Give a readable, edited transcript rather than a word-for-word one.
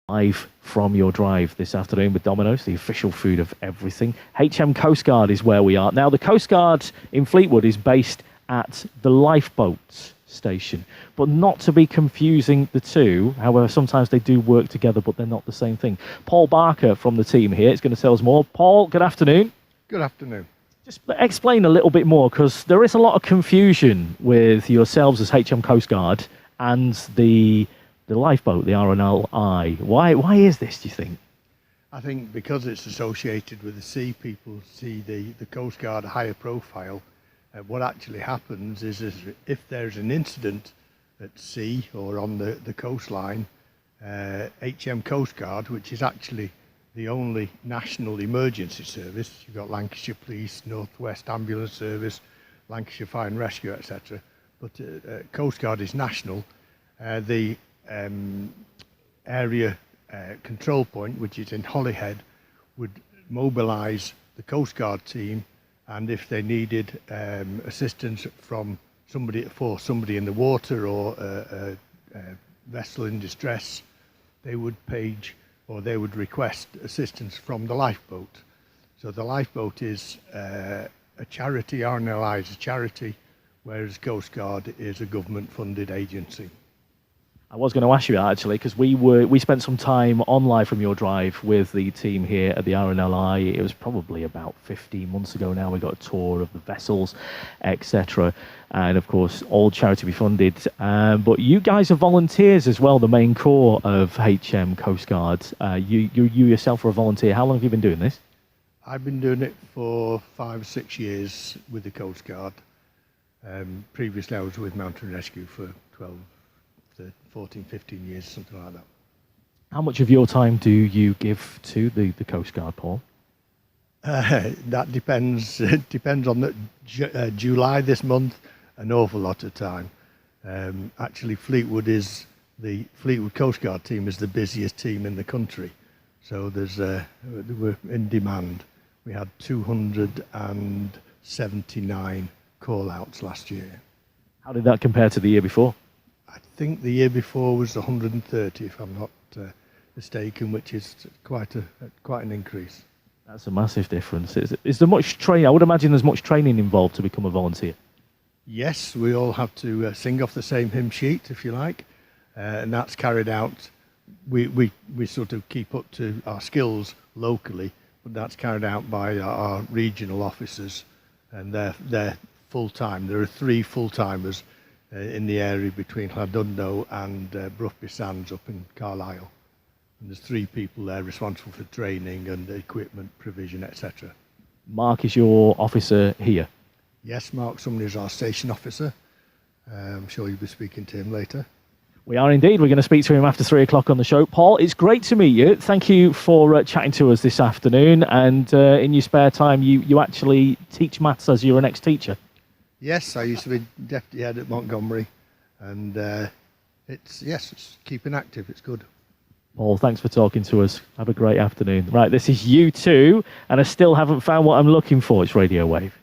Live from your drive this afternoon with Domino's, the official food of everything. HM Coast Guard is where we are. Now, the Coast Guard in Fleetwood is based at the lifeboat station, but not to be confusing the two. However, sometimes they do work together, but they're not the same thing. Paul Barker from the team here is going to tell us more. Paul, good afternoon. Good afternoon. Just explain a little bit more, because there is a lot of confusion with yourselves as HM Coast Guard and the lifeboat, the RNLI. Why is this, do you think? I think because it's associated with the sea, people see the Coast Guard a higher profile. What actually happens is if there's an incident at sea or on the coastline, HM Coast Guard, which is actually the only national emergency service, you've got Lancashire Police, North West Ambulance Service, Lancashire Fire and Rescue, etc. But Coast Guard is national. The area control point, which is in Holyhead, would mobilise the Coast Guard team, and if they needed assistance from somebody in the water or a vessel in distress, they would page or they would request assistance from the lifeboat. So the lifeboat is a charity, RNLI is a charity, whereas Coast Guard is a government-funded agency. I was going to ask you that, actually, because we spent some time on Live from Your Drive with the team here at the RNLI. It was probably about 15 months ago now. We got a tour of the vessels, etc. And of course, all charity funded. But you guys are volunteers as well, the main core of HM Coast Guard. You yourself are a volunteer. How long have you been doing this? I've been doing it for 5 or 6 years with the Coast Guard. Previously, I was with Mountain Rescue for 14, 15 years, something like that. How much of your time do you give to the Coast Guard, Paul? That depends. It depends on July this month, an awful lot of time. Actually, the Fleetwood Coast Guard team is the busiest team in the country. So we're in demand. We had 279 call-outs last year. How did that compare to the year before? I think the year before was 130, if I'm not mistaken, which is quite an increase. That's a massive difference. Is there much training? I would imagine there's much training involved to become a volunteer. Yes, we all have to sing off the same hymn sheet, if you like, and that's carried out. We sort of keep up to our skills locally, but that's carried out by our regional officers, and they're full-time. There are 3 full-timers in the area between Llandudno and Brough Sands up in Carlisle. And there's 3 people there responsible for training and equipment provision, etc. Mark is your officer here? Yes, Mark Sumner is our station officer. I'm sure you'll be speaking to him later. We are indeed. We're going to speak to him after 3 o'clock on the show. Paul, it's great to meet you. Thank you for chatting to us this afternoon. And in your spare time, you actually teach maths as you're an ex-teacher? Yes, I used to be deputy head at Montgomery, and it's keeping active. It's good. Paul, thanks for talking to us. Have a great afternoon. Right, this is U2, and I still haven't found what I'm looking for. It's Radio Wave.